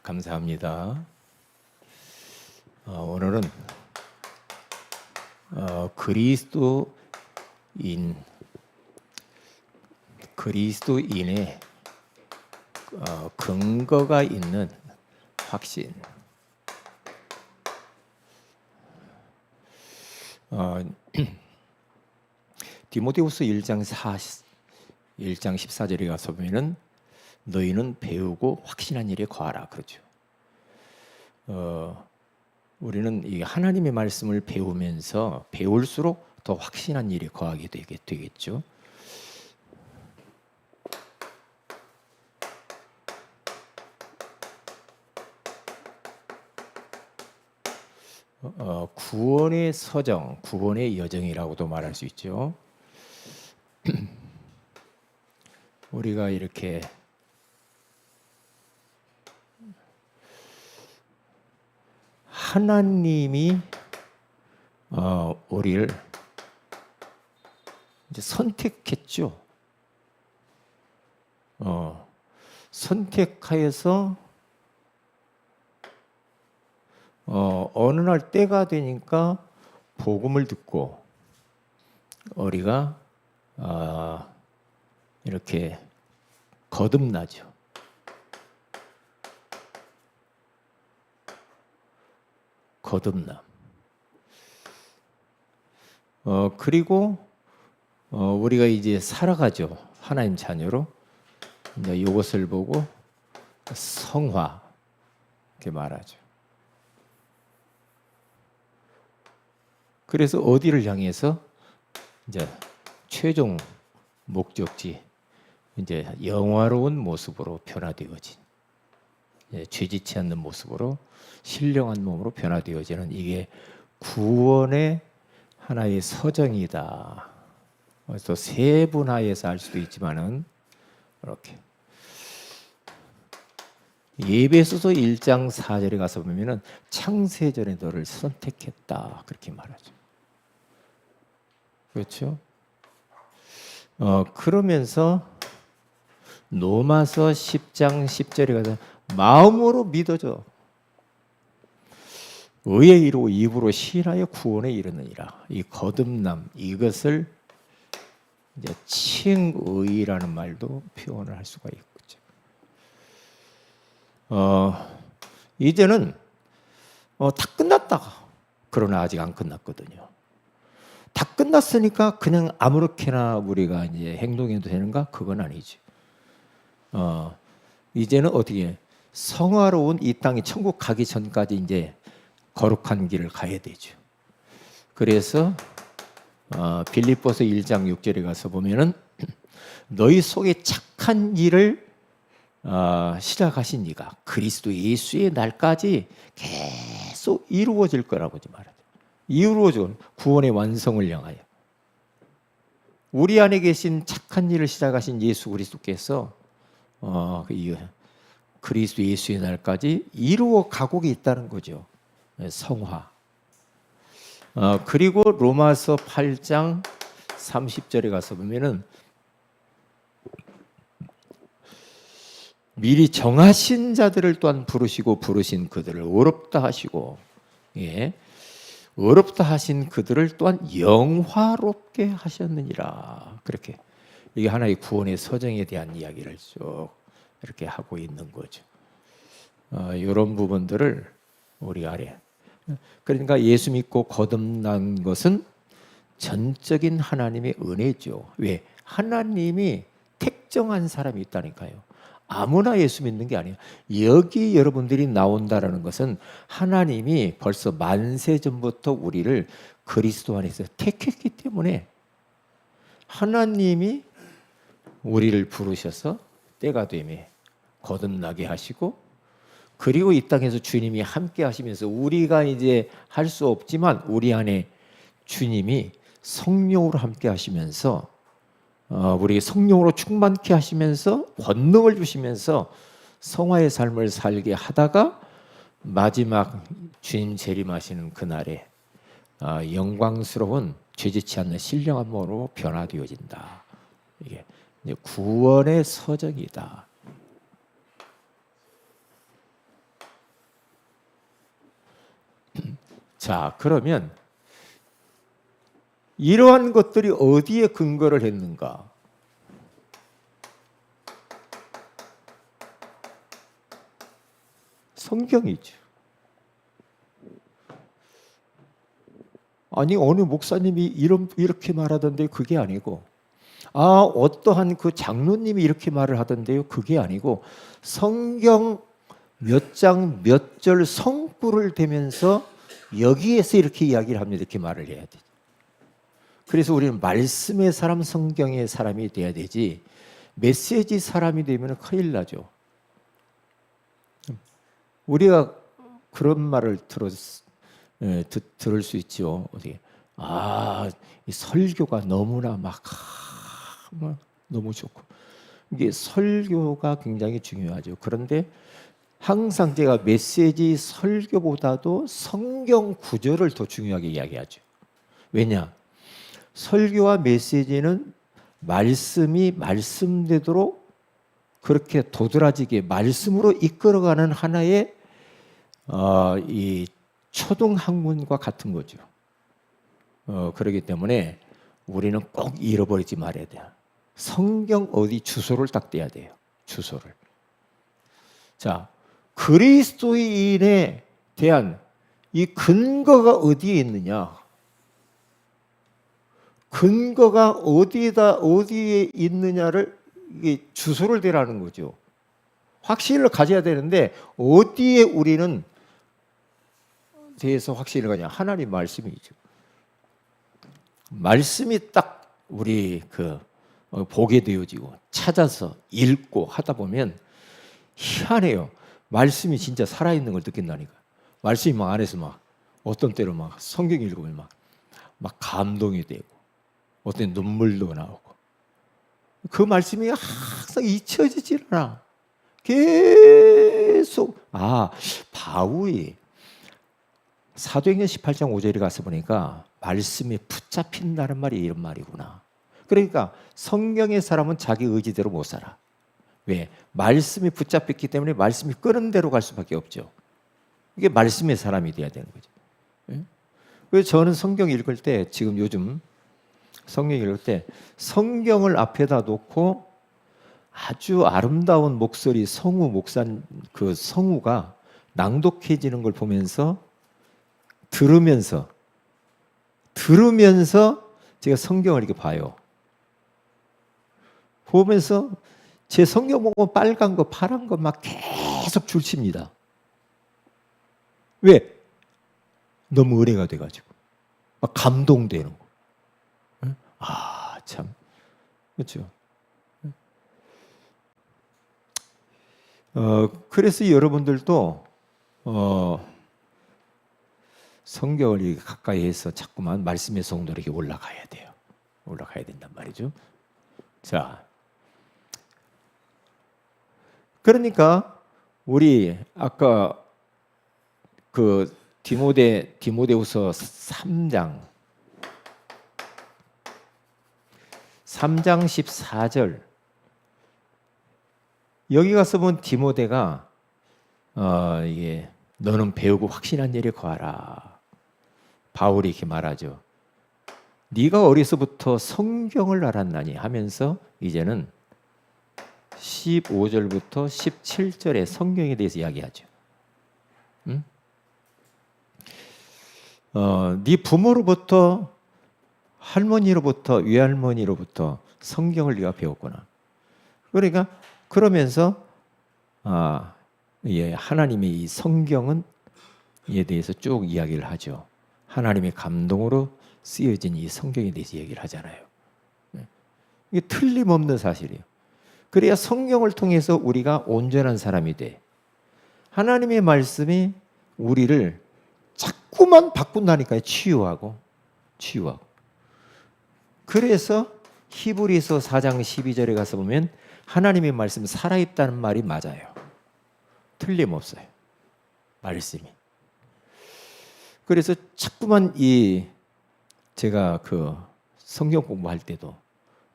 감사합니다. 오늘은 그리스도인의 근거가 있는 확신. 디모데후서 1장 14절에 가서 보면은 너희는 배우고 확신한 일에 거하라 그러죠. 우리는 이 하나님의 말씀을 배우면서 배울수록 더 확신한 일에 거하게 되겠죠. 구원의 서정, 구원의 여정이라고도 말할 수 있죠. 우리가 이렇게 하나님이 우리를 이제 선택했죠. 선택하여서 어느 날 때가 되니까 복음을 듣고 우리가 이렇게 거듭나죠. 거듭남. 그리고 우리가 이제 살아가죠. 하나님 자녀로. 이제 이것을 보고 성화 이렇게 말하죠. 그래서 어디를 향해서 이제 최종 목적지 이제 영화로운 모습으로 변화되어진 죄짓지 않는 모습으로 신령한 몸으로 변화되어지는 이게 구원의 하나의 서정이다. 그래서 세분화해서 할 수도 있지만은 이렇게 에베소서 1장 4절에 가서 보면은 창세전에 너를 선택했다 그렇게 말하죠. 그렇죠? 그러면서 로마서 10장 10절에 가서 마음으로 믿어줘. 의에 이르고 입으로 시인하여 구원에 이르느니라. 이 거듭남 이것을 이제 칭의라는 말도 표현을 할 수가 있겠죠. 이제는 다 끝났다. 그러나 아직 안 끝났거든요. 다 끝났으니까 그냥 아무렇게나 우리가 이제 행동해도 되는가? 그건 아니죠. 이제는 어떻게 성화로운 이 땅이 천국 가기 전까지 이제 거룩한 길을 가야 되죠. 그래서 빌립보서 1장 6절에 가서 보면은 너희 속에 착한 일을 시작하신 이가 그리스도 예수의 날까지 계속 이루어질 거라고 말하죠. 이루어져 구원의 완성을 향하여 우리 안에 계신 착한 일을 시작하신 예수 그리스도께서 그리스도 예수의 날까지 이루어 가고 있다는 거죠. 성화. 그리고 로마서 8장 30절에 가서 보면은 미리 정하신 자들을 또한 부르시고 부르신 그들을 의롭다 하시고 의롭다 하신 그들을 또한 영화롭게 하셨느니라. 그렇게 이게 하나의 구원의 서정에 대한 이야기를 쭉 이렇게 하고 있는 거죠. 이런 부분들을 우리 아래. 그러니까 예수 믿고 거듭난 것은 전적인 하나님의 은혜죠. 왜? 하나님이 택정한 사람이 있다니까요. 아무나 예수 믿는 게 아니에요. 여기 여러분들이 나온다라는 것은 하나님이 벌써 만세 전부터 우리를 그리스도 안에서 택했기 때문에 하나님이 우리를 부르셔서 때가 되매 거듭나게 하시고 그리고 이 땅에서 주님이 함께 하시면서 우리가 이제 할 수 없지만 우리 안에 주님이 성령으로 함께 하시면서 우리 성령으로 충만케 하시면서 권능을 주시면서 성화의 삶을 살게 하다가 마지막 주님 재림하시는 그날에 영광스러운 죄짓지 않는 신령한 몸으로 변화되어진다. 이게 이제 구원의 서정이다. 자, 그러면 이러한 것들이 어디에 근거를 했는가? 성경이죠. 아니, 어느 목사님이 이렇게 말하던데 그게 아니고, 어떠한 그 장로님이 이렇게 말을 하던데요, 그게 아니고, 성경 몇 장 몇 절 성구를 대면서 여기에서 이렇게 이야기를 합니다. 이렇게 말을 해야 되죠. 그래서 우리는 말씀의 사람, 성경의 사람이 돼야 되지, 메시지 사람이 되면 큰일 나죠. 우리가 그런 말을 들을 수 있죠. 어디? 이 설교가 너무나 막 너무 좋고, 이게 설교가 굉장히 중요하죠. 그런데 항상 제가 메시지 설교보다도 성경 구절을 더 중요하게 이야기하죠. 왜냐? 설교와 메시지는 말씀이 말씀되도록 그렇게 도드라지게 말씀으로 이끌어가는 하나의 이 초등학문과 같은 거죠. 그렇기 때문에 우리는 꼭 잃어버리지 말아야 돼요. 성경 어디 주소를 딱 떼야 돼요. 주소를. 자, 그리스도인에 대한 이 근거가 어디에 있느냐? 근거가 어디에 있느냐를 이게 주소를 대라는 거죠. 확신을 가져야 되는데 어디에 우리는 대해서 확신을 가냐? 하나님 말씀이죠. 말씀이 딱 우리 보게 되어지고 찾아서 읽고 하다 보면 희한해요. 말씀이 진짜 살아있는 걸 느낀다니까. 말씀이 막 안에서 막 어떤 때로 막 성경 읽으면 막 감동이 되고 어떤 때 눈물도 나오고 그 말씀이 항상 잊혀지질 않아. 계속 바울이 사도행전 18장 5절에 가서 보니까 말씀이 붙잡힌다는 말이 이런 말이구나. 그러니까 성경의 사람은 자기 의지대로 못 살아. 왜? 말씀이 붙잡혔기 때문에 말씀이 끄는 대로 갈 수밖에 없죠. 이게 말씀의 사람이 돼야 되는 거죠. 그래서 저는 성경 읽을 때 지금 요즘 성경 읽을 때 성경을 앞에다 놓고 아주 아름다운 목소리 성우 그 성우가 낭독해지는 걸 보면서 들으면서 제가 성경을 이렇게 봐요. 보면서 제 성경 보고 빨간 거 파란 거 막 계속 줄칩니다. 왜? 너무 은혜가 돼가지고 막 감동되는 거. 참 그렇죠. 그래서 여러분들도 성경을 이렇게 가까이 해서 자꾸만 말씀의 성도로 이렇게 올라가야 돼요. 올라가야 된단 말이죠. 자, 그러니까 우리 아까 그 디모데후서 3장 14절 여기 가서 본 디모데가 이게 너는 배우고 확신한 일에 거하라. 바울이 이렇게 말하죠. 네가 어려서부터 성경을 알았나니 하면서 이제는 15절부터 17절의 성경에 대해서 이야기하죠. 응? 네 부모로부터 할머니로부터 외할머니로부터 성경을 네가 배웠구나. 그러니까 그러면서 하나님의 이 성경은 이에 대해서 쭉 이야기를 하죠. 하나님의 감동으로 쓰여진 이 성경에 대해서 얘기를 하잖아요. 이게 틀림없는 사실이에요. 그래야 성경을 통해서 우리가 온전한 사람이 돼. 하나님의 말씀이 우리를 자꾸만 바꾼다니까요. 치유하고. 그래서 히브리서 4장 12절에 가서 보면 하나님의 말씀 살아있다는 말이 맞아요. 틀림없어요. 말씀이. 그래서 자꾸만 제가 그 성경 공부할 때도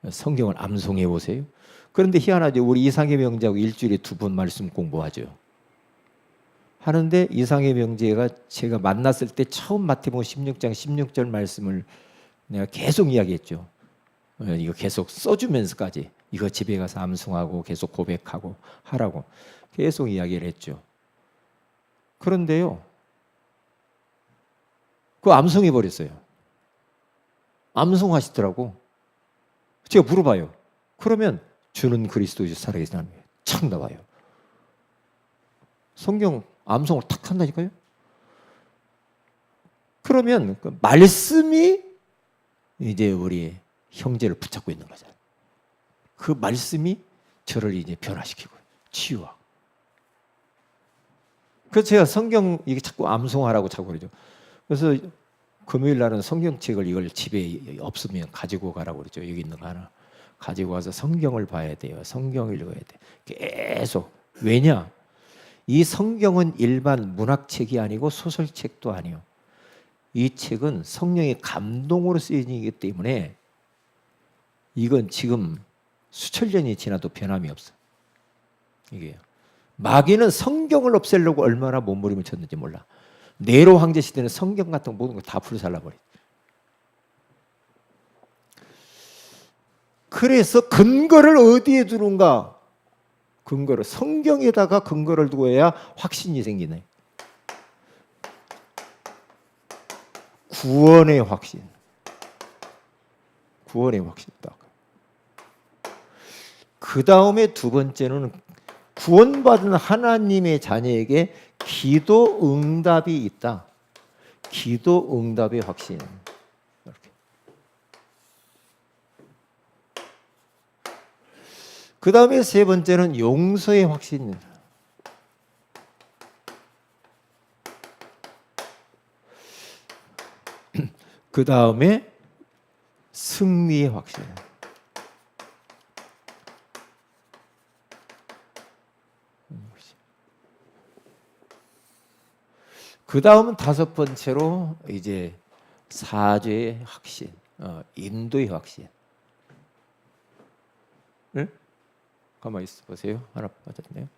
성경을 암송해 보세요. 그런데 희한하죠. 우리 이상의 명자하고 일주일에 2번 말씀 공부하죠. 하는데 이상의 명제가 제가 만났을 때 처음 마태복음 16장 16절 말씀을 내가 계속 이야기했죠. 이거 계속 써주면서까지 이거 집에 가서 암송하고 계속 고백하고 하라고 계속 이야기를 했죠. 그런데요, 그거 암송해 버렸어요. 암송하시더라고. 제가 물어봐요. 그러면 주는 그리스도이시 살아계신 하나님 착 나와요. 성경 암송을 탁 한다니까요. 그러면 그 말씀이 이제 우리 형제를 붙잡고 있는 거잖아요. 그 말씀이 저를 이제 변화시키고 치유하고. 그래서 제가 성경 이게 자꾸 암송하라고 자꾸 그러죠. 그래서 금요일 날은 성경책을 이걸 집에 없으면 가지고 가라고 그러죠. 여기 있는 거 하나 가지고 와서 성경을 봐야 돼요. 성경을 읽어야 돼. 계속. 왜냐? 이 성경은 일반 문학책이 아니고 소설책도 아니에요. 이 책은 성령의 감동으로 쓰여지기 때문에 이건 지금 수천 년이 지나도 변함이 없어. 이게요. 마귀는 성경을 없애려고 얼마나 몸부림을 쳤는지 몰라. 네로 황제 시대는 성경 같은 모든 거 다 불살라버려. 그래서 근거를 어디에 두는가? 근거를 성경에다가 근거를 두고 해야 확신이 생기네. 구원의 확신. 구원의 확신이다. 그 다음에 두 번째는 구원받은 하나님의 자녀에게 기도 응답이 있다. 기도 응답의 확신. 이렇게. 그 다음에 세 번째는 용서의 확신입니다. 그 다음에 승리의 확신. 그 다음은 다섯 번째로 이제 사죄의 확신, 인도의 확신. 네? 가만히 있어 보세요. 하나 빠졌네요.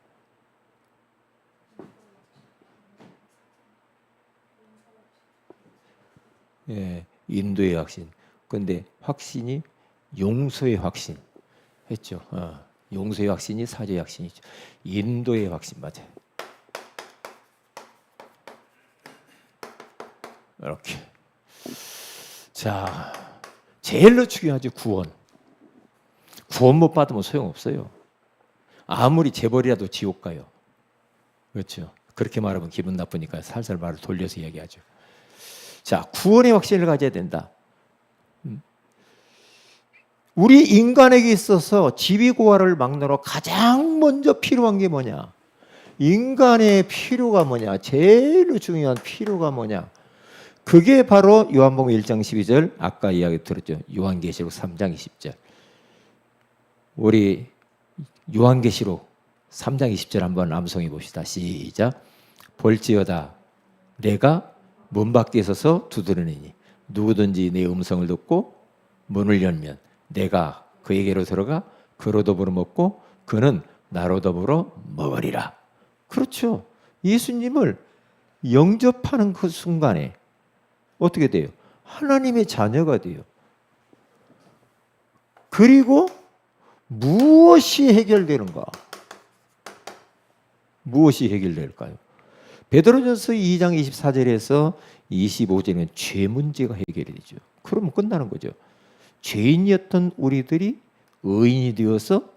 예, 인도의 확신. 근데 확신이 용서의 확신 했죠. 용서의 확신이 사죄의 확신이죠. 인도의 확신 맞아요. 이렇게. 자, 제일로 중요하죠. 구원. 구원 못 받으면 소용없어요. 아무리 재벌이라도 지옥 가요. 그렇죠. 그렇게 말하면 기분 나쁘니까 살살 말을 돌려서 이야기하죠. 자, 구원의 확신을 가져야 된다. 우리 인간에게 있어서 지위고하를 막느라 가장 먼저 필요한 게 뭐냐? 인간의 필요가 뭐냐? 제일 중요한 필요가 뭐냐? 그게 바로 요한복음 1장 12절 아까 이야기 들었죠. 요한계시록 3장 20절. 우리 요한계시록 3장 20절 한번 암송해 봅시다. 시작. 볼지어다 내가 문 밖에 서서 두드리니 누구든지 내 음성을 듣고 문을 열면 내가 그에게로 들어가 그로 더불어 먹고 그는 나로 더불어 먹으리라. 그렇죠. 예수님을 영접하는 그 순간에 어떻게 돼요? 하나님의 자녀가 돼요. 그리고 무엇이 해결되는가? 무엇이 해결될까요? 베드로전서 2장 24절에서 25절에는 죄 문제가 해결이 되죠. 그러면 끝나는 거죠. 죄인이었던 우리들이 의인이 되어서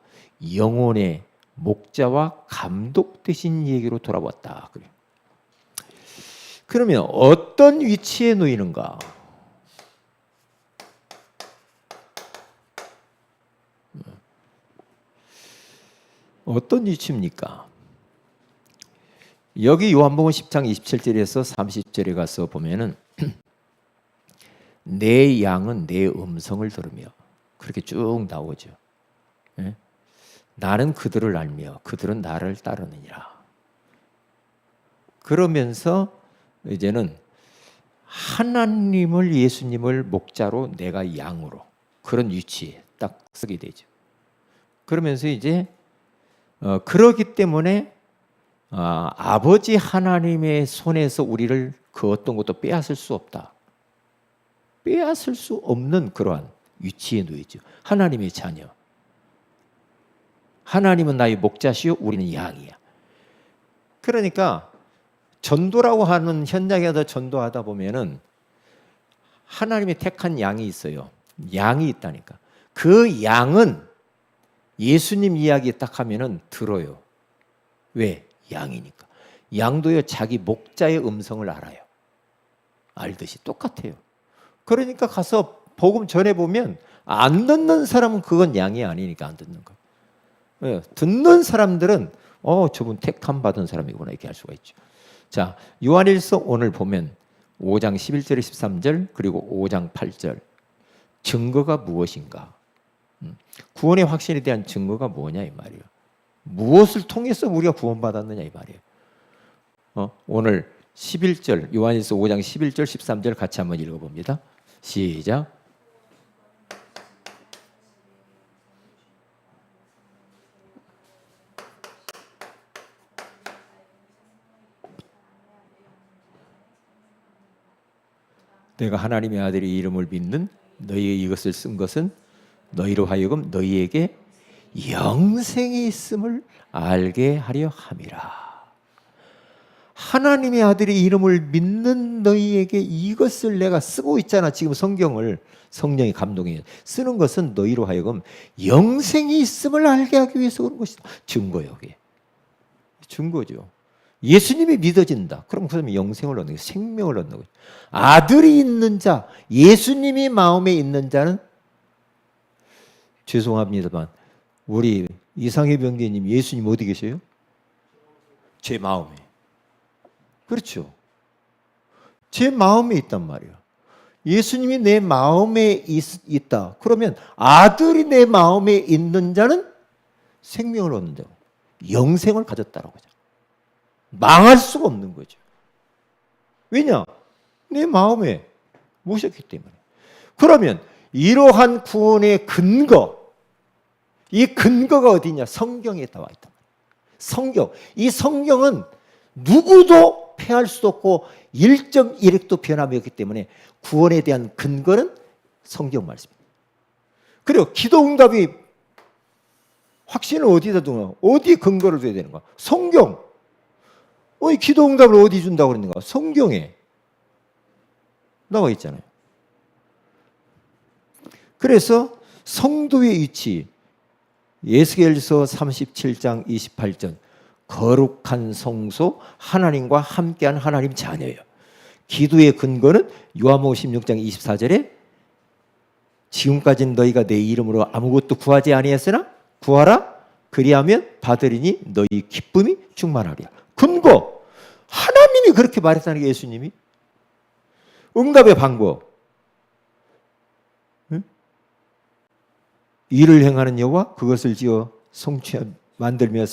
영혼의 목자와 감독 되신 얘기로 돌아왔다. 그러면 어떤 위치에 놓이는가? 어떤 위치입니까? 여기 요한복음 10장 27절에서 30절에 가서 보면은 내 양은 내 음성을 들으며 그렇게 쭉 나오죠. 예? 나는 그들을 알며 그들은 나를 따르느니라. 그러면서 이제는 하나님을 예수님을 목자로 내가 양으로 그런 위치에 딱 서게 되죠. 그러면서 이제 그러기 때문에 아버지 하나님의 손에서 우리를 그 어떤 것도 빼앗을 수 없다. 빼앗을 수 없는 그러한 위치에 놓이죠. 하나님의 자녀. 하나님은 나의 목자시요 우리는 양이야. 그러니까 전도라고 하는 현장에서 전도하다 보면은 하나님이 택한 양이 있어요. 양이 있다니까. 그 양은 예수님 이야기 딱 하면은 들어요. 왜? 양이니까. 양도요 자기 목자의 음성을 알아요. 알듯이 똑같아요. 그러니까 가서 복음 전해 보면 안 듣는 사람은 그건 양이 아니니까 안 듣는 거예요. 듣는 사람들은 저분 택함 받은 사람이구나 이렇게 할 수가 있죠. 자, 요한일서 오늘 보면 5장 11절 13절 그리고 5장 8절 증거가 무엇인가? 구원의 확신에 대한 증거가 뭐냐 이 말이에요. 무엇을 통해서 우리가 구원받았느냐 이 말이에요. 오늘 11절 요한일서 5장 11절 13절 같이 한번 읽어봅니다. 시작. 내가 하나님의 아들의 이름을 믿는 너희에게 이것을 쓴 것은 너희로 하여금 너희에게 영생이 있음을 알게 하려 함이라. 하나님의 아들의 이름을 믿는 너희에게 이것을 내가 쓰고 있잖아. 지금 성경을 성령이 감동해 쓰는 것은 너희로 하여금 영생이 있음을 알게 하기 위해서 그런 것이다. 증거예요. 그게. 증거죠. 예수님이 믿어진다. 그럼 그 사람이 영생을 얻는 거예요. 생명을 얻는 거예요. 아들이 있는 자, 예수님이 마음에 있는 자는 죄송합니다만 우리 이상희 병기님 예수님 어디 계세요? 제 마음에. 그렇죠. 제 마음에 있단 말이에요. 예수님이 내 마음에 있다. 그러면 아들이 내 마음에 있는 자는 생명을 얻는다고. 영생을 가졌다라고 하죠. 망할 수가 없는 거죠. 왜냐? 내 마음에 모셨기 때문에. 그러면 이러한 구원의 근거, 이 근거가 어디냐? 성경에 나와 있단 말이에요. 성경. 이 성경은 누구도 패할 수도 없고 1.1핵도 변함이 없기 때문에 구원에 대한 근거는 성경 말씀입니다. 그리고 기도 응답이 확신을 어디다 두나? 어디에 근거를 둬야 되는가? 성경. 이 기도 응답을 어디 준다고 그러는가? 성경에 나와 있잖아요. 그래서 성도의 위치, 에스겔서 37장 28절 거룩한 성소, 하나님과 함께한 하나님 자녀예요. 기도의 근거는 요한복음 16장 24절에 지금까지는 너희가 내 이름으로 아무것도 구하지 아니했으나 구하라 그리하면 받으리니 너희 기쁨이 충만하리라. 근거 하나님이 그렇게 말했다는 게 예수님이. 응답의 방법 일을 행하는 여호와 그것을 지어 만들며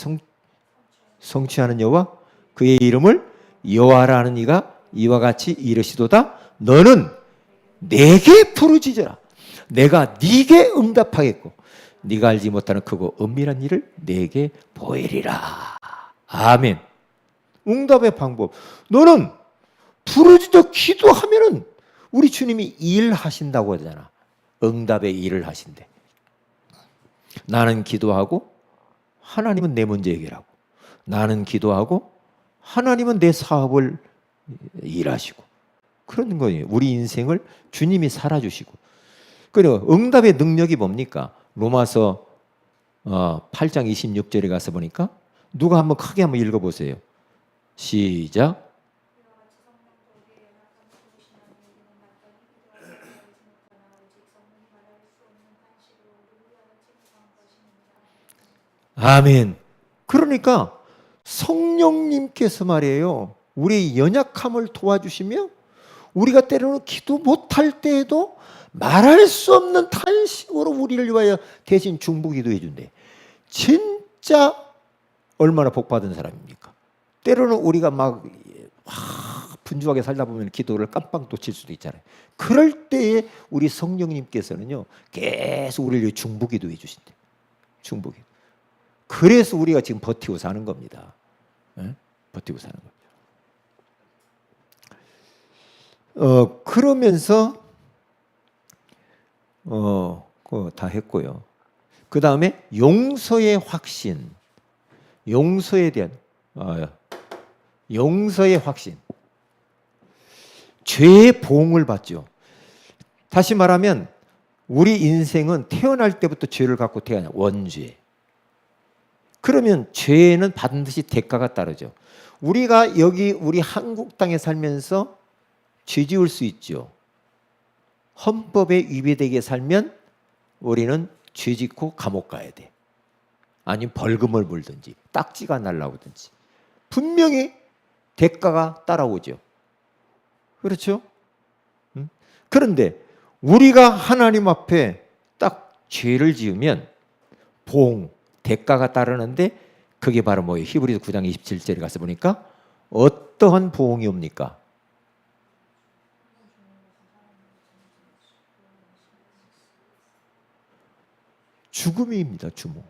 성취하는 여호와 그의 이름을 여호와라 하는 이가 이와 같이 이르시도다. 너는 내게 부르짖어라. 내가 네게 응답하겠고 네가 알지 못하는 크고 은밀한 일을 내게 보이리라. 아멘. 응답의 방법. 너는 부르짖어 기도하면은 우리 주님이 일하신다고 하잖아. 응답의 일을 하신대. 나는 기도하고 하나님은 내 문제 해결하고 나는 기도하고 하나님은 내 사업을 일하시고 그런 거예요. 우리 인생을 주님이 살아주시고. 그리고 응답의 능력이 뭡니까? 로마서 8장 26절에 가서 보니까 누가 한번 크게 한번 읽어보세요. 시작. 아멘. 그러니까 성령님께서 말이에요. 우리의 연약함을 도와주시며 우리가 때로는 기도 못할 때에도 말할 수 없는 탄식으로 우리를 위하여 대신 중보기도해 준대. 진짜 얼마나 복받은 사람입니까? 때로는 우리가 막 분주하게 살다 보면 기도를 깜빡 놓칠 수도 있잖아요. 그럴 때에 우리 성령님께서는요 계속 우리를 위해 중보기도해 주신대. 중보기도. 그래서 우리가 지금 버티고 사는 겁니다. 버티고 사는 겁니다. 그러면서 그거 다 했고요. 그 다음에 용서의 확신, 용서에 대한 용서의 확신, 죄의 보응을 받죠. 다시 말하면 우리 인생은 태어날 때부터 죄를 갖고 태어나, 원죄. 그러면 죄는 반드시 대가가 따르죠. 우리가 여기 우리 한국 땅에 살면서 죄 지을 수 있죠. 헌법에 위배되게 살면 우리는 죄 짓고 감옥 가야 돼. 아니면 벌금을 물든지 딱지가 날라오든지 분명히 대가가 따라오죠. 그렇죠? 그런데 우리가 하나님 앞에 딱 죄를 지으면 보응, 대가가 따르는데 그게 바로 뭐예요? 히브리서 9장 27절에 가서 보니까 어떠한 보응이 옵니까? 죽음입니다. 주모.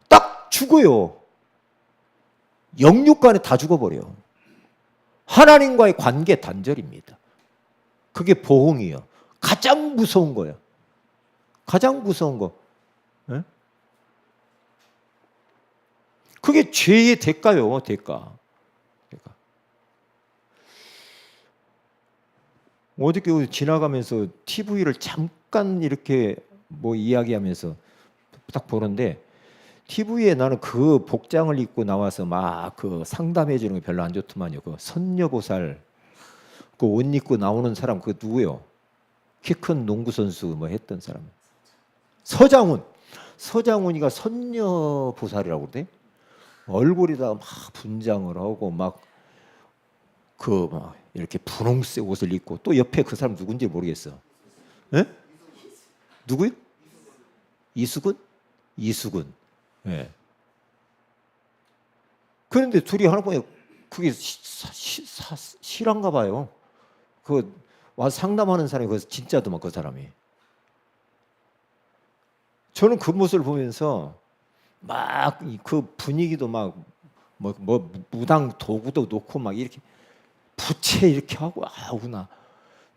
딱 죽어요. 영육간에 다 죽어버려. 하나님과의 관계 단절입니다. 그게 보응이에요. 가장 무서운 거예요. 가장 무서운 거. 네? 그게 죄의 대가요. 대가. 어저께 지나가면서 TV를 잠깐 이렇게 뭐 이야기하면서 딱 보는데 TV에 나는 그 복장을 입고 나와서 막 그 상담해 주는 게 별로 안 좋더만요. 그 선녀보살 그 옷 입고 나오는 사람 그 누구요? 키 큰 농구 선수 뭐 했던 사람. 서장훈이가 선녀보살이라고 그래? 얼굴에다 막 분장을 하고 막 이렇게 분홍색 옷을 입고 또 옆에 그 사람 누군지 모르겠어. 예? 누구요? 이수근? 이수근. 예. 그런데 둘이 하나 보니 그게 실한가 봐요. 그 와서 상담하는 사람이 그 진짜더만 그 사람이. 저는 그 모습을 보면서 막 그 분위기도 막 뭐 무당 도구도 놓고 막 이렇게 부채 이렇게 하고 아우나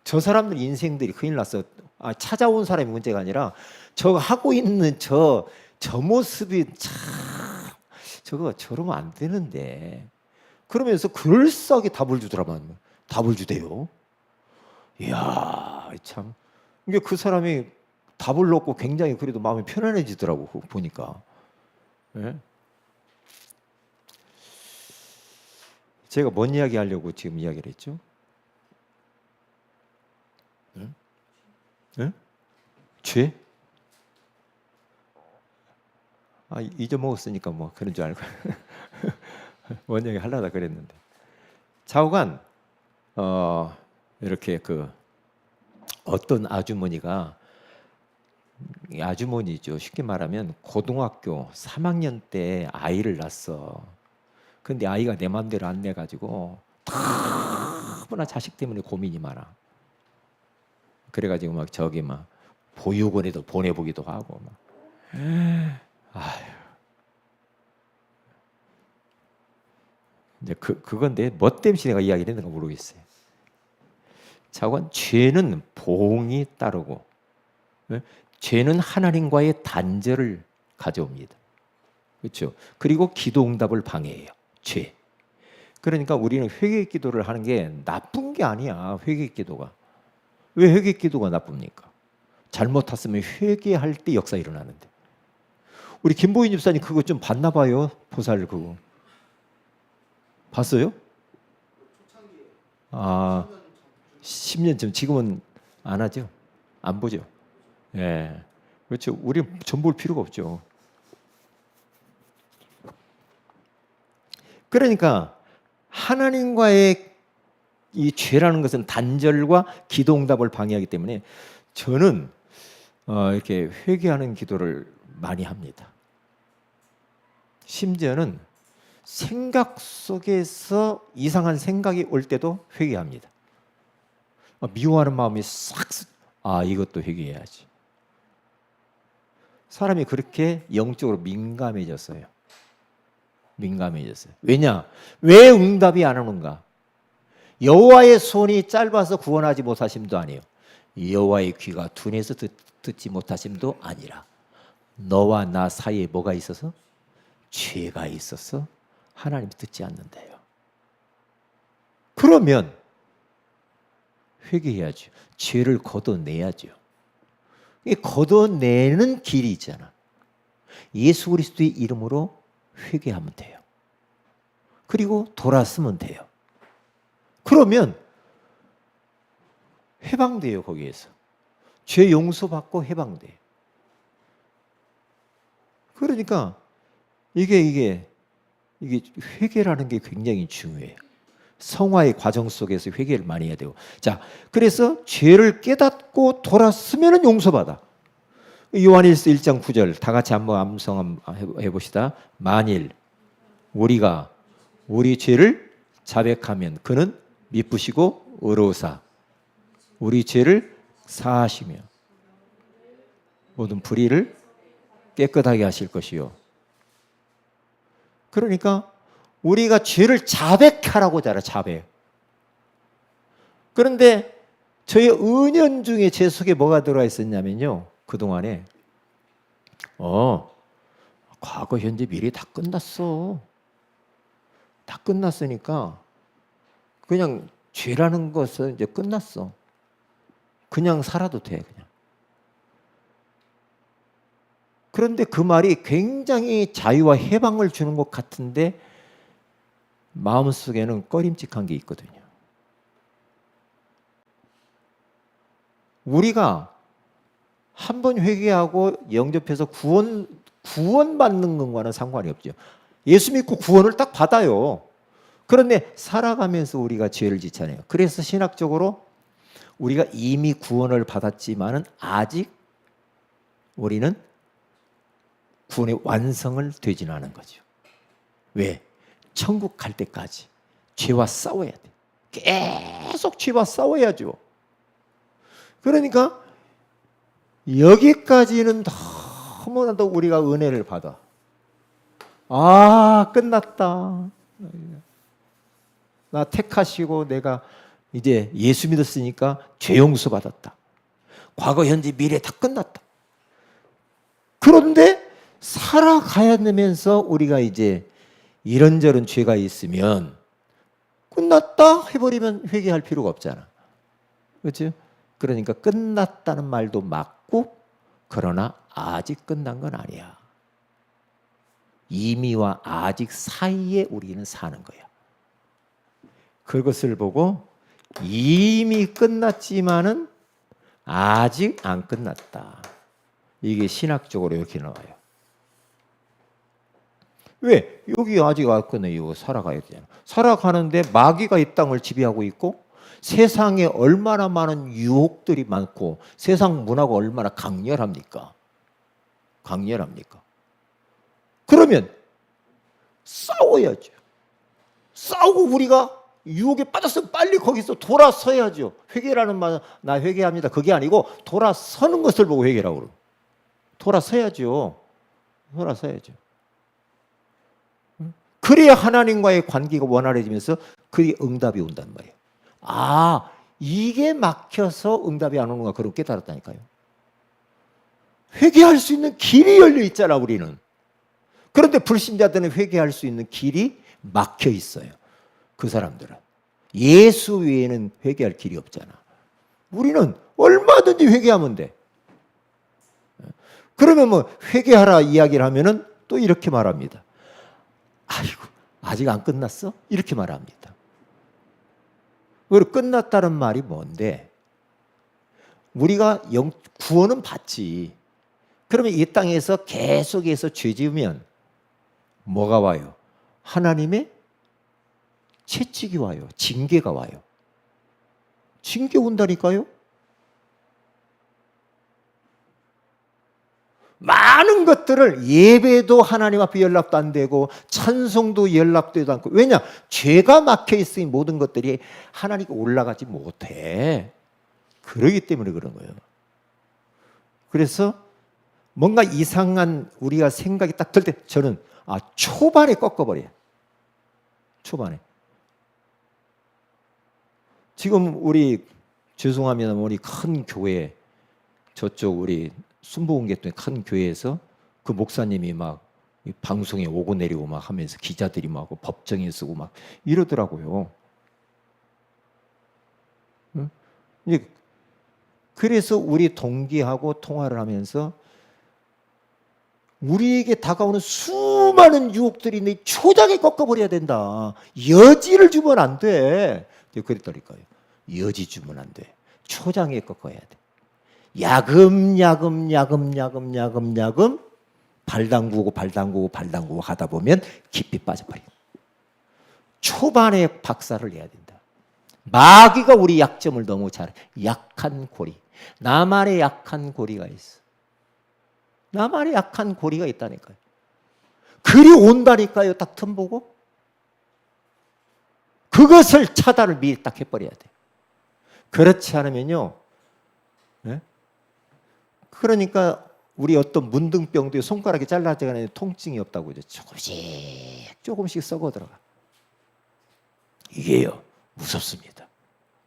저 사람들 인생들이 큰일 났어. 찾아온 사람이 문제가 아니라 저 하고 있는 저 모습이 참 저거 저러면 안 되는데 그러면서 그럴싸하게 답을 주더라만. 답을 주대요. 이야 참 이게 그 사람이 답을 넣고 굉장히 그래도 마음이 편안해지더라고 보니까. 예? 제가 뭔 이야기 하려고 지금 이야기를 했죠? 예? 예? 죄? 잊어먹었으니까 뭐 그런 줄 알고 뭔 이야기 하려다 그랬는데 좌우간 이렇게 그 어떤 아주머니가 아주머니죠. 쉽게 말하면 고등학교 3학년 때 아이를 낳았어. 근데 아이가 내 마음대로 안 내가지고 너무나 자식 때문에 고민이 많아. 그래가지고 막 저기 막 보육원에도 보내보기도 하고 막. 아휴. 이제 그건데 뭐 때문에 내가 이야기를 했는가 모르겠어요. 자관 죄는 보응이 따르고 죄는 하나님과의 단절을 가져옵니다. 그렇죠? 그리고 기도 응답을 방해해요. 죄. 그러니까 우리는 회개 기도를 하는 게 나쁜 게 아니야. 회개 기도가. 왜 회개 기도가 나쁩니까? 잘못했으면 회개할 때 역사 일어나는데. 우리 김보인 집사님 그거 좀 봤나 봐요. 보살 그거. 봤어요? 10년쯤 지금은 안 하죠. 안 보죠. 예. 그렇죠. 우리 전 볼 필요가 없죠. 그러니까 하나님과의 이 죄라는 것은 단절과 기도 응답을 방해하기 때문에 저는 이렇게 회개하는 기도를 많이 합니다. 심지어는 생각 속에서 이상한 생각이 올 때도 회개합니다. 미워하는 마음이 싹 이것도 회개해야지. 사람이 그렇게 영적으로 민감해졌어요. 민감해졌어요. 왜냐? 왜 응답이 안 오는가? 여호와의 손이 짧아서 구원하지 못하심도 아니에요. 여호와의 귀가 둔해서 듣지 못하심도 아니라 너와 나 사이에 뭐가 있어서? 죄가 있어서 하나님이 듣지 않는데요. 그러면 회개해야죠. 죄를 걷어내야죠. 이 걷어내는 길이 있잖아. 예수 그리스도의 이름으로 회개하면 돼요. 그리고 돌아서면 돼요. 그러면 해방돼요. 거기에서 죄 용서받고 해방돼요. 그러니까 이게 회개라는 게 굉장히 중요해요. 성화의 과정 속에서 회개를 많이 해야 되고. 자, 그래서 죄를 깨닫고 돌았으면 용서받아. 요한일서 1장 9절 다 같이 한번 암송 해봅시다. 만일 우리가 우리 죄를 자백하면 그는 미쁘시고 의로우사 우리 죄를 사하시며 모든 불의를 깨끗하게 하실 것이요. 그러니까 우리가 죄를 자백하라고 하잖아. 자백. 그런데 저의 은연 중에 제 속에 뭐가 들어와 있었냐면요. 그동안에 과거 현재 미래 다 끝났어. 다 끝났으니까 그냥 죄라는 것은 이제 끝났어. 그냥 살아도 돼. 그냥. 그런데 그 말이 굉장히 자유와 해방을 주는 것 같은데 마음속에는 꺼림칙한 게 있거든요. 우리가 한 번 회개하고 영접해서 구원받는 것과는 상관이 없죠. 예수 믿고 구원을 딱 받아요. 그런데 살아가면서 우리가 죄를 짓잖아요. 그래서 신학적으로 우리가 이미 구원을 받았지만은 아직 우리는 구원의 완성을 되지는 않은 거죠. 왜? 천국 갈 때까지 죄와 싸워야 돼. 계속 죄와 싸워야죠. 그러니까 여기까지는 너무나도 우리가 은혜를 받아. 끝났다. 나 택하시고 내가 이제 예수 믿었으니까 죄 용서 받았다. 과거, 현재, 미래 다 끝났다. 그런데 살아가야 되면서 우리가 이제 이런저런 죄가 있으면 끝났다 해버리면 회개할 필요가 없잖아. 그렇죠? 그러니까 끝났다는 말도 맞고 그러나 아직 끝난 건 아니야. 이미와 아직 사이에 우리는 사는 거야. 그것을 보고 이미 끝났지만은 아직 안 끝났다. 이게 신학적으로 이렇게 나와요. 왜? 여기 아직 안 끝나요. 살아가야 되잖아. 살아가는데 마귀가 이 땅을 지배하고 있고 세상에 얼마나 많은 유혹들이 많고 세상 문화가 얼마나 강렬합니까? 강렬합니까? 그러면 싸워야죠. 싸우고 우리가 유혹에 빠졌으면 빨리 거기서 돌아서야죠. 회개라는 말, 나 회개합니다. 그게 아니고 돌아서는 것을 보고 회개라고 그래요. 돌아서야죠. 돌아서야죠. 그래야 하나님과의 관계가 원활해지면서 그게 응답이 온단 말이에요. 이게 막혀서 응답이 안 오는가 그걸 깨달았다니까요. 회개할 수 있는 길이 열려 있잖아 우리는. 그런데 불신자들은 회개할 수 있는 길이 막혀 있어요. 그 사람들은 예수 외에는 회개할 길이 없잖아. 우리는 얼마든지 회개하면 돼. 그러면 뭐 회개하라 이야기를 하면은 또 이렇게 말합니다. 아이고 아직 안 끝났어? 이렇게 말합니다. 그리고 끝났다는 말이 뭔데? 우리가 구원은 받지. 그러면 이 땅에서 계속해서 죄 지으면 뭐가 와요? 하나님의 채찍이 와요. 징계가 와요. 징계 온다니까요. 많은 것들을 예배도 하나님 앞에 연락도 안 되고 찬송도 연락되도 않고 왜냐? 죄가 막혀 있으니 모든 것들이 하나님께 올라가지 못해. 그러기 때문에 그런 거예요. 그래서 뭔가 이상한 우리가 생각이 딱 들 때 저는 초반에 꺾어버려요. 초반에. 지금 우리 죄송하면 우리 큰 교회 저쪽 우리 순복음교회 큰 교회에서 그 목사님이 막 방송에 오고 내리고 막 하면서 기자들이 막 법정에 쓰고 막 이러더라고요. 응? 그래서 우리 동기하고 통화를 하면서 우리에게 다가오는 수많은 유혹들이 내 초장에 꺾어버려야 된다. 여지를 주면 안 돼. 그랬더니까요. 여지 주면 안 돼. 초장에 꺾어야 돼. 야금야금 발 담그고 하다 보면 깊이 빠져버려요. 초반에 박살을 내야 된다. 마귀가 우리 약점을 너무 잘 약한 고리. 나만의 약한 고리가 있어. 나만의 약한 고리가 있다니까요. 그리 온다니까요. 딱 틈 보고. 그것을 차단을 미리 딱 해버려야 돼. 그렇지 않으면요. 네? 그러니까 우리 어떤 문둥병도 손가락이 잘라져가는 통증이 없다고 이제 조금씩 썩어 들어가. 이게요 무섭습니다.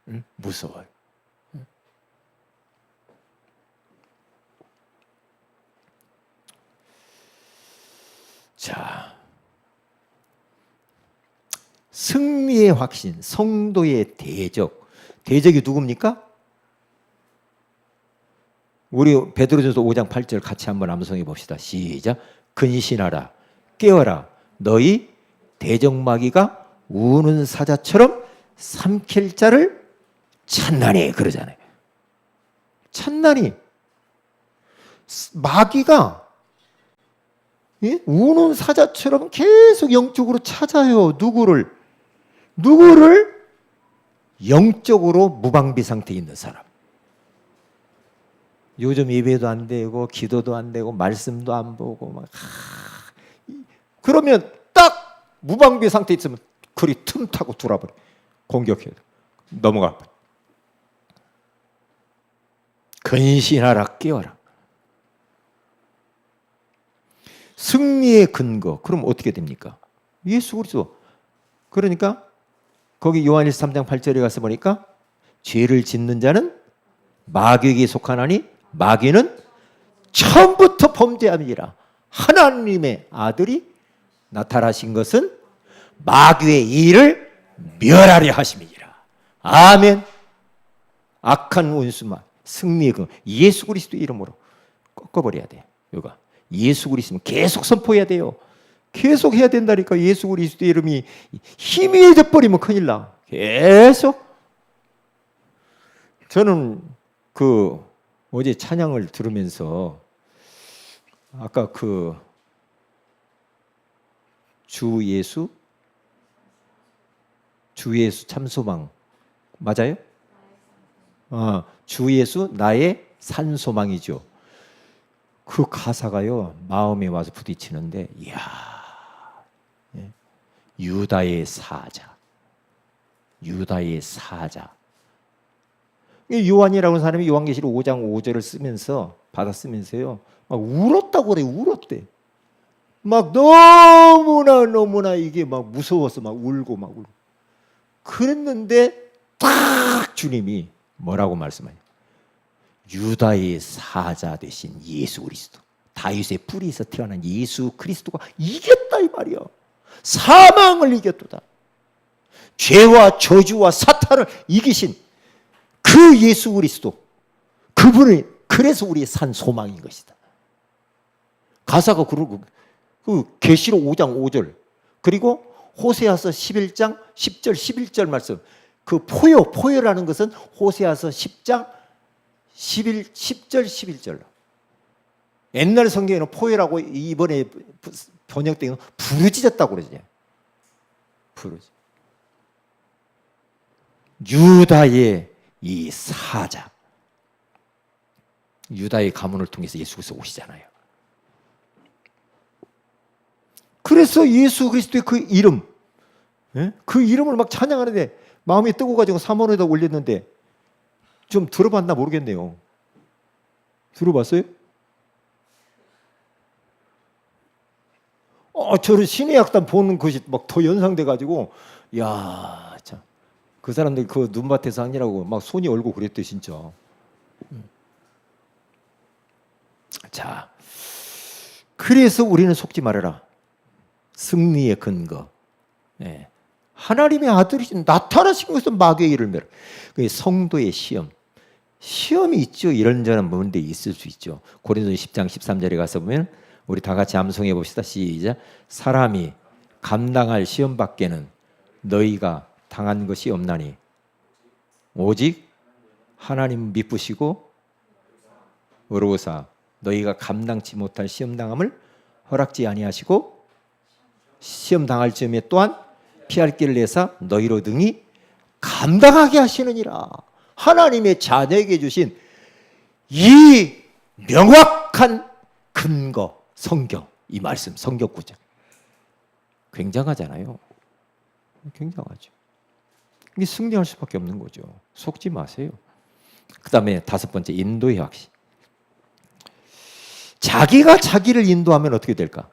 응? 무서워요. 응? 자, 승리의 확신, 성도의 대적. 대적이 누굽니까? 우리 베드로전서 5장 8절 같이 한번 암송해 봅시다. 시작. 근신하라, 깨어라. 너희 대적마귀가 우는 사자처럼 삼킬 자를 찾나니 그러잖아요. 찾나니 마귀가 우는 사자처럼 계속 영적으로 찾아요. 누구를 영적으로 무방비 상태에 있는 사람. 요즘 예배도 안 되고 기도도 안 되고 말씀도 안 보고 막 그러면 딱 무방비 상태에 있으면 그리 틈타고 돌아버려. 공격해요. 넘어가. 근신하라, 깨어라. 승리의 근거. 그럼 어떻게 됩니까? 예수 그리스도. 그러니까 거기 요한일서 3장 8절에 가서 보니까 죄를 짓는 자는 마귀에게 속하나니 마귀는 처음부터 범죄함이라. 하나님의 아들이 나타나신 것은 마귀의 일을 멸하려 하심이니라. 아멘. 악한 원수만 승리의 그 예수 그리스도의 이름으로 꺾어버려야 돼요. 이거 예수 그리스도는 계속 선포해야 돼요. 계속 해야 된다니까. 예수 그리스도의 이름이 힘이 돼버리면 큰일 나. 계속. 저는 어제 찬양을 들으면서 아까 주 예수 참소망 맞아요? 주 예수 나의 산소망이죠. 그 가사가요 마음에 와서 부딪히는데 이야, 유다의 사자. 요한이라는 사람이 요한계시록 5장 5절을 쓰면서 받았으면서요 막 울었다고 그래. 울었대. 막 너무나 이게 막 무서워서 막 울고 그랬는데 딱 주님이 뭐라고 말씀하냐. 유다의 사자 되신 예수 그리스도, 다윗의 뿌리에서 태어난 예수 그리스도가 이겼다 이 말이야. 사망을 이겼도다. 죄와 저주와 사탄을 이기신 그 예수 그리스도, 그분이 그래서 우리의 산 소망인 것이다. 가사가 그러고 계시록 5장 5절 그리고 호세아서 11장 10절 11절 말씀. 포효라는 것은 호세아서 10장 10절 11절. 옛날 성경에는 포효라고 이번에 번역된 부르짖었다고 그러죠. 부르짖. 유다의 이 사자, 유다의 가문을 통해서 예수 그리스도 오시잖아요. 그래서 예수 그리스도의 그 이름, 그 이름을 막 찬양하는데 마음이 뜨거워가지고 사모에다 올렸는데 좀 들어봤나 모르겠네요. 들어봤어요? 저를 신의 약단 보는 것이 막 더 연상돼 가지고 야, 참. 그 사람들 그 눈밭에서 하느라고 막 손이 얼고 그랬대 진짜. 자, 그래서 우리는 속지 말아라. 승리의 근거. 예. 하나님의 아들이 나타나신 것은 마귀의 일을 메라. 성도의 시험. 시험이 있죠. 이런저런 문제 있을 수 있죠. 고린도서 10장 13절에 가서 보면 우리 다 같이 암송해 봅시다. 시작. 사람이 감당할 시험 밖에는 너희가 당한 것이 없나니 오직 하나님 미쁘시고 의로우사 너희가 감당치 못할 시험 당함을 허락지 아니하시고 시험 당할 즈음에 또한 피할 길을 내사 너희로 등이 감당하게 하시느니라. 하나님의 자녀에게 주신 이 명확한 근거, 성경, 이 말씀, 성경 구절 굉장하잖아요. 굉장하죠. 이게 승리할 수밖에 없는 거죠. 속지 마세요. 그 다음에 다섯 번째, 인도의 확신. 자기가 자기를 인도하면 어떻게 될까?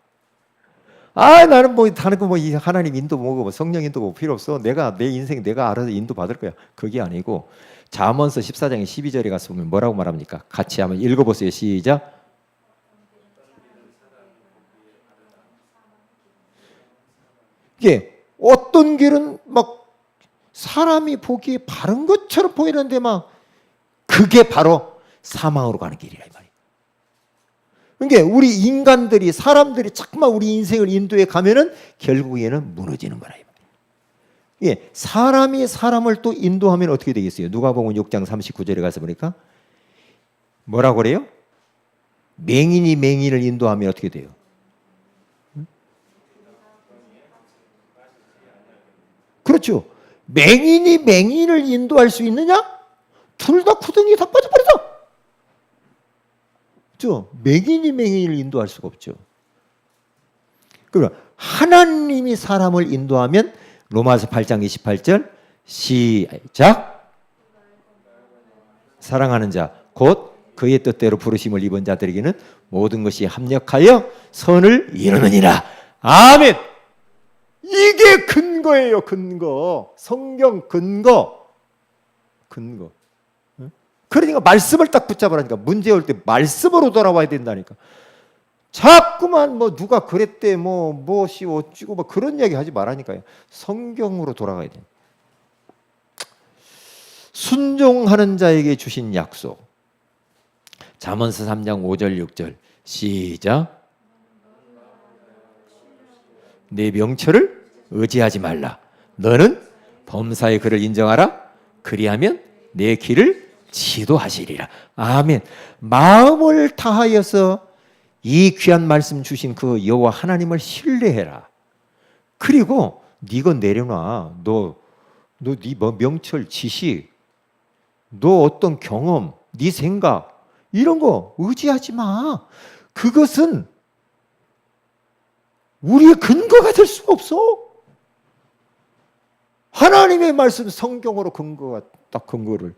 나는 뭐 다른 거 뭐 하나님 인도 뭐고 성령 인도 뭐 필요 없어. 내가 내 인생 내가 알아서 인도 받을 거야. 그게 아니고 잠언서 14장의 12절에 가서 보면 뭐라고 말합니까? 같이 한번 읽어보세요. 시작. 이게 어떤 길은 막 사람이 보기에 바른 것처럼 보이는데 막 그게 바로 사망으로 가는 길이라 이 말이에요. 그러니까 우리 인간들이 사람들이 자꾸만 우리 인생을 인도해 가면은 결국에는 무너지는 거라 이 말이에요. 예, 사람이 사람을 또 인도하면 어떻게 되겠어요? 누가복음 6장 39절에 가서 보니까 뭐라고 그래요? 맹인이 맹인을 인도하면 어떻게 돼요? 그렇죠. 맹인이 맹인을 인도할 수 있느냐? 둘 다 구덩이에 다 빠져버렸어. 그렇죠? 맹인이 맹인을 인도할 수가 없죠. 그럼 하나님이 사람을 인도하면 로마서 8장 28절 시작. 사랑하는 자 곧 그의 뜻대로 부르심을 입은 자들에게는 모든 것이 합력하여 선을 이루느니라. 아멘. 이게 근거예요. 근거. 성경 근거. 근거. 그러니까 말씀을 딱 붙잡으라니까. 문제 올 때 말씀으로 돌아와야 된다니까. 자꾸만 뭐 누가 그랬대 뭐 무엇이 어찌고 뭐 그런 이야기 하지 말라니까요. 성경으로 돌아가야 돼. 순종하는 자에게 주신 약속. 잠언서 3장 5절 6절 시작. 내 명철을 의지하지 말라. 너는 범사의 그를 인정하라. 그리하면 내 길을 지도하시리라. 아멘. 마음을 다하여서 이 귀한 말씀 주신 그 여호와 하나님을 신뢰해라. 그리고 네가 내려놔. 너 네 명철, 지식, 너 어떤 경험, 네 생각 이런 거 의지하지 마. 그것은 우리의 근거가 될 수가 없어. 하나님의 말씀 성경으로 근거가 딱 근거를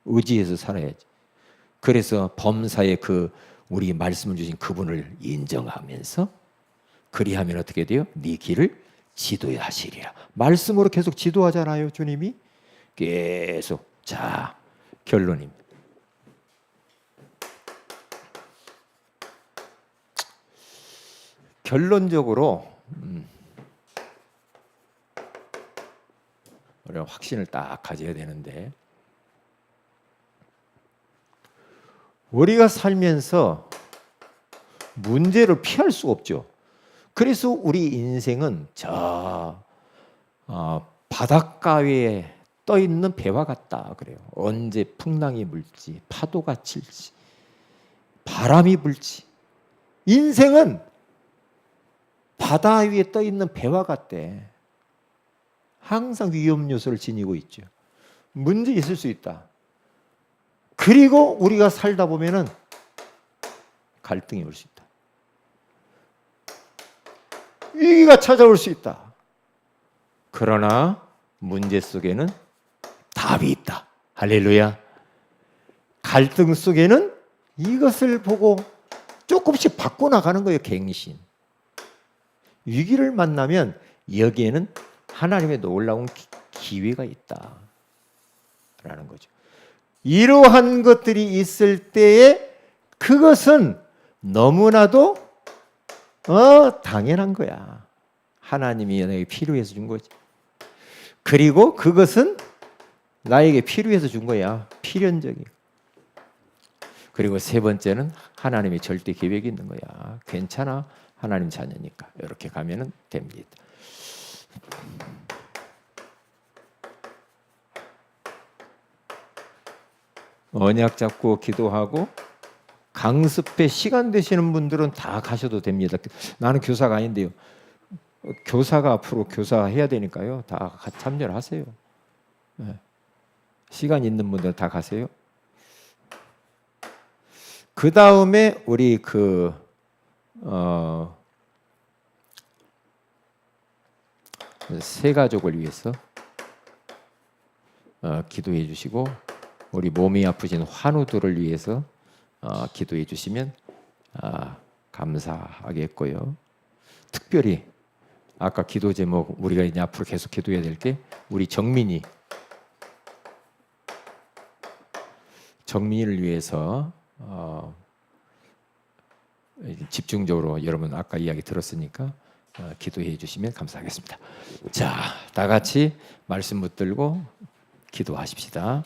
의지해서 살아야지. 그래서 범사에 그 우리 말씀을 주신 그분을 인정하면서 그리하면 어떻게 돼요? 네 길을 지도하시리라. 말씀으로 계속 지도하잖아요, 주님이. 계속. 자, 결론입니다. 결론적으로 우리가 확신을 딱 가져야 되는데 우리가 살면서 문제를 피할 수가 없죠. 그래서 우리 인생은 바닷가에 떠 있는 배와 같다 그래요. 언제 풍랑이 불지, 파도가 칠지, 바람이 불지. 인생은 바다 위에 떠 있는 배와 같대. 항상 위험 요소를 지니고 있죠. 문제 있을 수 있다. 그리고 우리가 살다 보면은 갈등이 올 수 있다. 위기가 찾아올 수 있다. 그러나 문제 속에는 답이 있다. 할렐루야. 갈등 속에는 이것을 보고 조금씩 바꿔나가는 거예요. 갱신. 위기를 만나면 여기에는 하나님의 놀라운 기회가 있다라는 거죠. 이러한 것들이 있을 때에 그것은 너무나도 당연한 거야. 하나님이 내게 필요해서 준 거지. 그리고 그것은 나에게 필요해서 준 거야. 필연적인. 그리고 세 번째는 하나님의 절대 계획이 있는 거야. 괜찮아. 하나님 자녀니까. 이렇게 가면 됩니다. 언약 잡고 기도하고 강습회 시간 되시는 분들은 다 가셔도 됩니다. 나는 교사가 아닌데요. 교사가 앞으로 교사해야 되니까요. 다 참여를 하세요. 시간 있는 분들 다 가세요. 그 다음에 우리 세 가족을 위해서 기도해 주시고 우리 몸이 아프신 환우들을 위해서 기도해 주시면 감사하겠고요. 특별히 아까 기도 제목 우리가 이제 앞으로 계속 기도해야 될 게 우리 정민이를 위해서 집중적으로 여러분 아까 이야기 들었으니까 기도해 주시면 감사하겠습니다. 자, 다 같이 말씀 붙들고 기도하십시다.